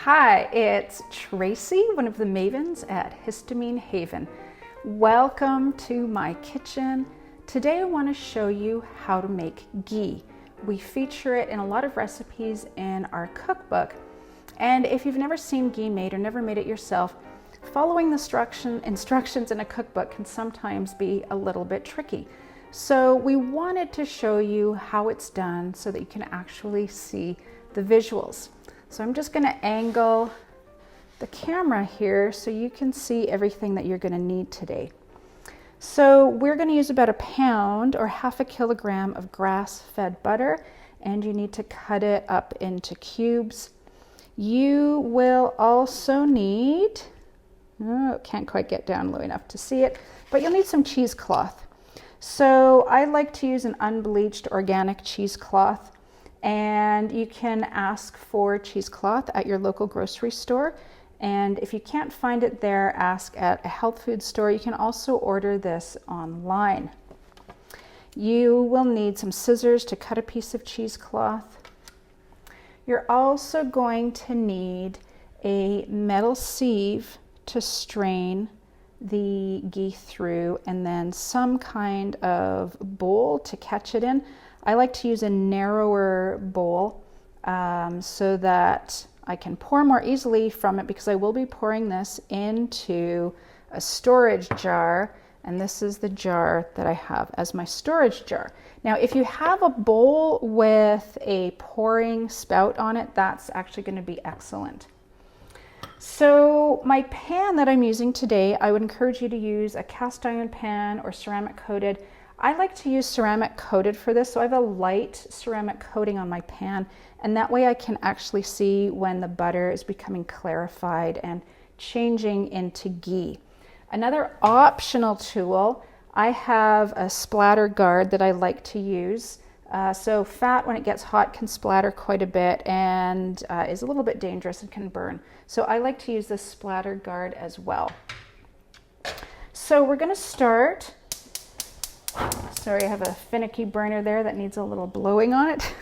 Hi, it's Tracy, one of the Mavens at Histamine Haven. Welcome to my kitchen. Today I want to show you how to make ghee. We feature it in a lot of recipes in our cookbook. And if you've never seen ghee made or never made it yourself, following the instructions in a cookbook can sometimes be a little bit tricky. So we wanted to show you how it's done so that you can actually see the visuals. So I'm just going to angle the camera here so you can see everything that you're going to need today. So we're going to use about 1 pound or half a kilogram of grass-fed butter, and you need to cut it up into cubes. You will also need, can't quite get down low enough to see it, but you'll need some cheesecloth. So I like to use an unbleached organic cheesecloth. And you can ask for cheesecloth at your local grocery store. And if you can't find it there, ask at a health food store. You can also order this online. You will need some scissors to cut a piece of cheesecloth. You're also going to need a metal sieve to strain the ghee through, and then some kind of bowl to catch it in. I like to use a narrower bowl so that I can pour more easily from it, because I will be pouring this into a storage jar, and this is the jar that I have as my storage jar. Now, if you have a bowl with a pouring spout on it, that's actually going to be excellent. So my pan that I'm using today, I would encourage you to use a cast iron pan or ceramic coated. I like to use ceramic coated for this, so I have a light ceramic coating on my pan, and that way I can actually see when the butter is becoming clarified and changing into ghee. Another optional tool, I have a splatter guard that I like to use. So fat, when it gets hot, can splatter quite a bit and is a little bit dangerous and can burn. So I like to use this splatter guard as well. So we're going to start. Sorry, I have a finicky burner there that needs a little blowing on it.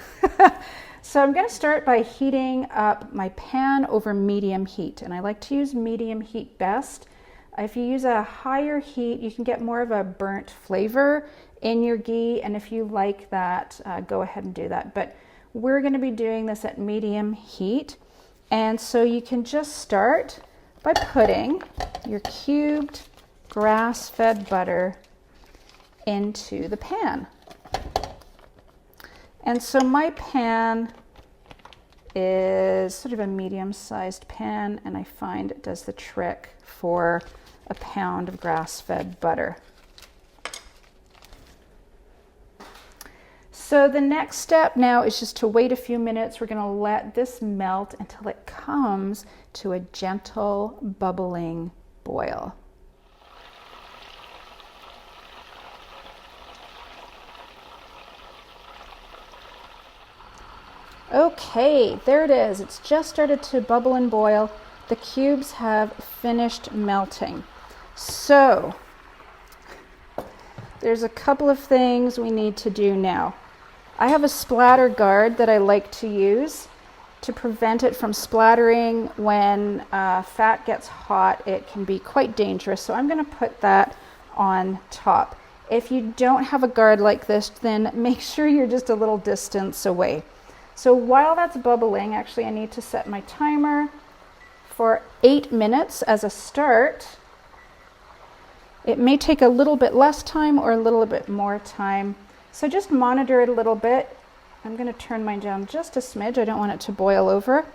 So I'm going to start by heating up my pan over medium heat, and I like to use medium heat best. If you use a higher heat, you can get more of a burnt flavor in your ghee, and if you like that, go ahead and do that. But we're going to be doing this at medium heat, and so you can just start by putting your cubed grass-fed butter into the pan. And so my pan is sort of a medium-sized pan, and I find it does the trick for 1 pound of grass-fed butter. So the next step now is just to wait a few minutes. We're going to let this melt until it comes to a gentle bubbling boil. Okay, there it is. It's just started to bubble and boil. The cubes have finished melting. So there's a couple of things we need to do now. I have a splatter guard that I like to use to prevent it from splattering. When fat gets hot, it can be quite dangerous. So I'm going to put that on top. If you don't have a guard like this, then make sure you're just a little distance away. So while that's bubbling, actually I need to set my timer for 8 minutes as a start. It may take a little bit less time or a little bit more time. So just monitor it a little bit. I'm going to turn mine down just a smidge. I don't want it to boil over.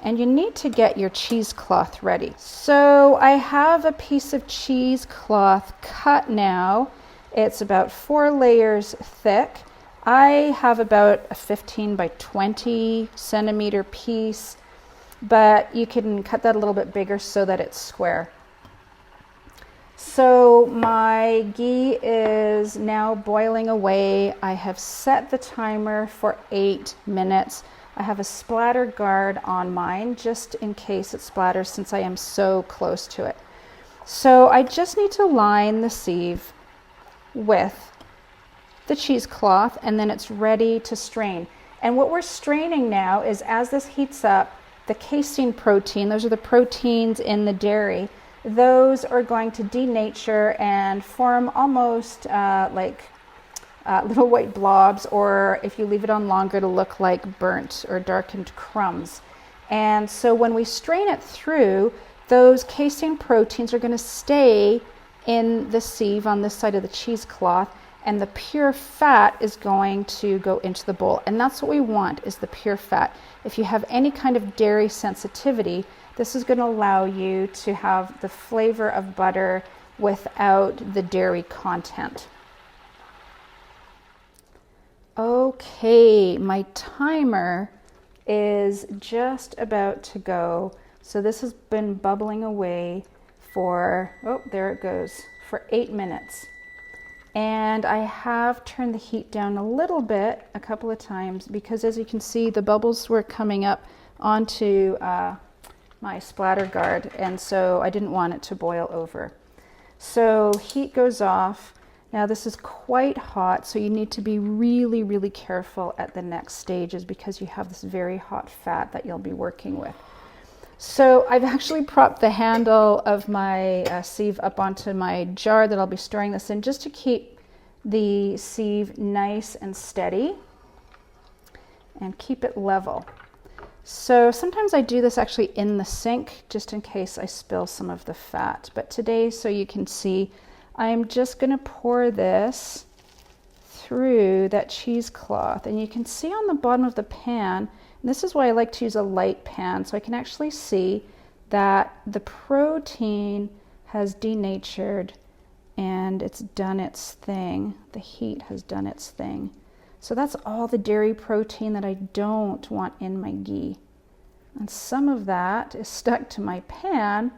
And you need to get your cheesecloth ready. So I have a piece of cheesecloth cut now. It's about 4 layers thick. I have about a 15 by 20 centimeter piece, but you can cut that a little bit bigger so that it's square. So my ghee is now boiling away. I have set the timer for 8 minutes. I have a splatter guard on mine just in case it splatters, since I am so close to it. So I just need to line the sieve with the cheesecloth, and then it's ready to strain. And what we're straining now is, as this heats up, the casein protein, those are the proteins in the dairy, those are going to denature and form almost like little white blobs, or if you leave it on longer, to look like burnt or darkened crumbs. And so when we strain it through, those casein proteins are going to stay in the sieve on this side of the cheesecloth, and the pure fat is going to go into the bowl. And that's what we want, is the pure fat. If you have any kind of dairy sensitivity, this is going to allow you to have the flavor of butter without the dairy content. Okay, my timer is just about to go. So this has been bubbling away for, oh, there it goes, for 8 minutes. And I have turned the heat down a little bit, a couple of times, because as you can see, the bubbles were coming up onto my splatter guard, and so I didn't want it to boil over. So heat goes off. Now this is quite hot, so you need to be really, really careful at the next stages, because you have this very hot fat that you'll be working with. So I've actually propped the handle of my sieve up onto my jar that I'll be storing this in, just to keep the sieve nice and steady and keep it level. So sometimes I do this actually in the sink, just in case I spill some of the fat. But today, so you can see, I'm just going to pour this through that cheesecloth. And you can see on the bottom of the pan, and this is why I like to use a light pan, so I can actually see that the protein has denatured and it's done its thing. The heat has done its thing. So that's all the dairy protein that I don't want in my ghee. And some of that is stuck to my pan,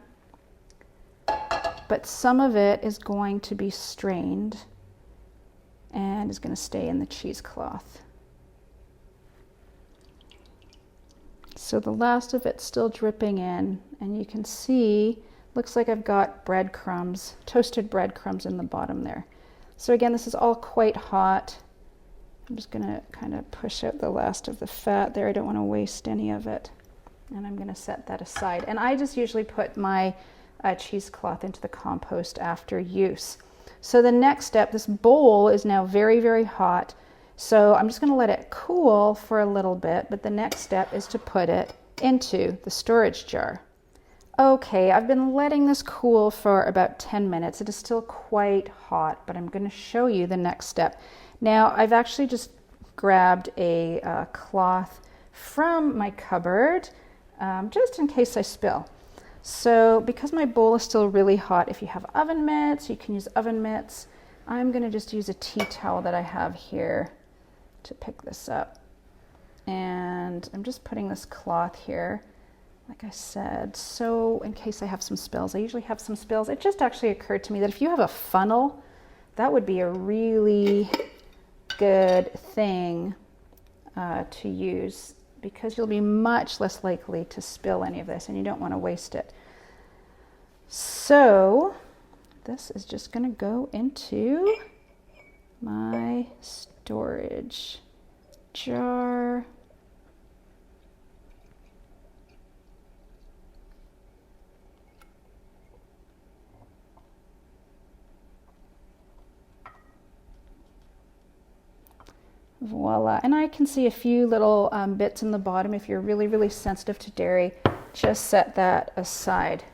but some of it is going to be strained and is going to stay in the cheesecloth. So the last of it's still dripping in, and you can see, looks like I've got breadcrumbs, toasted breadcrumbs in the bottom there. So again, this is all quite hot. I'm just going to kind of push out the last of the fat there. I don't want to waste any of it. And I'm going to set that aside. And I just usually put my cheesecloth into the compost after use. So the next step, this bowl is now very, very hot. So I'm just going to let it cool for a little bit, but the next step is to put it into the storage jar. Okay, I've been letting this cool for about 10 minutes. It is still quite hot, but I'm going to show you the next step. Now, I've actually just grabbed a cloth from my cupboard, just in case I spill. So because my bowl is still really hot, if you have oven mitts, you can use oven mitts. I'm going to just use a tea towel that I have here to pick this up. And I'm just putting this cloth here, like I said, so in case I have some spills. I usually have some spills. It just actually occurred to me that if you have a funnel, that would be a really good thing to use, because you'll be much less likely to spill any of this, and you don't want to waste it. So this is just going to go into my storage jar. Voila. And I can see a few little bits in the bottom. If you're really, really sensitive to dairy, just set that aside.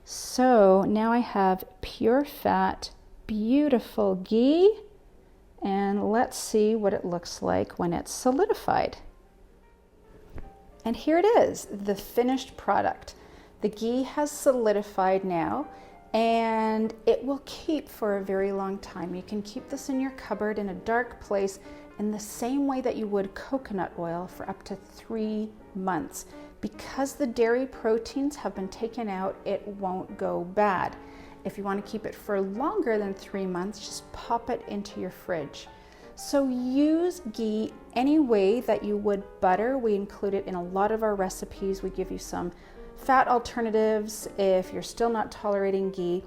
So now I have pure fat, beautiful ghee, and let's see what it looks like when it's solidified. And here it is, the finished product. The ghee has solidified now, and it will keep for a very long time. You can keep this in your cupboard in a dark place in the same way that you would coconut oil for up to 3 months. Because the dairy proteins have been taken out, it won't go bad. If you want to keep it for longer than 3 months, just pop it into your fridge. So use ghee any way that you would butter. We include it in a lot of our recipes. We give you some fat alternatives if you're still not tolerating ghee.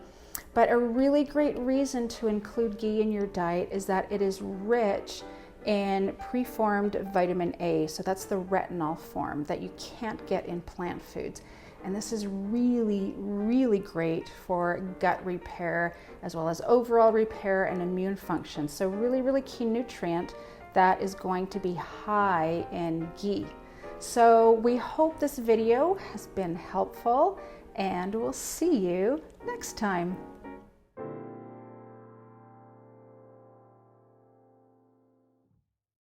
But a really great reason to include ghee in your diet is that it is rich in preformed vitamin A. So that's the retinol form that you can't get in plant foods. And this is really, really great for gut repair as well as overall repair and immune function. So really, really key nutrient that is going to be high in ghee. So we hope this video has been helpful, and we'll see you next time.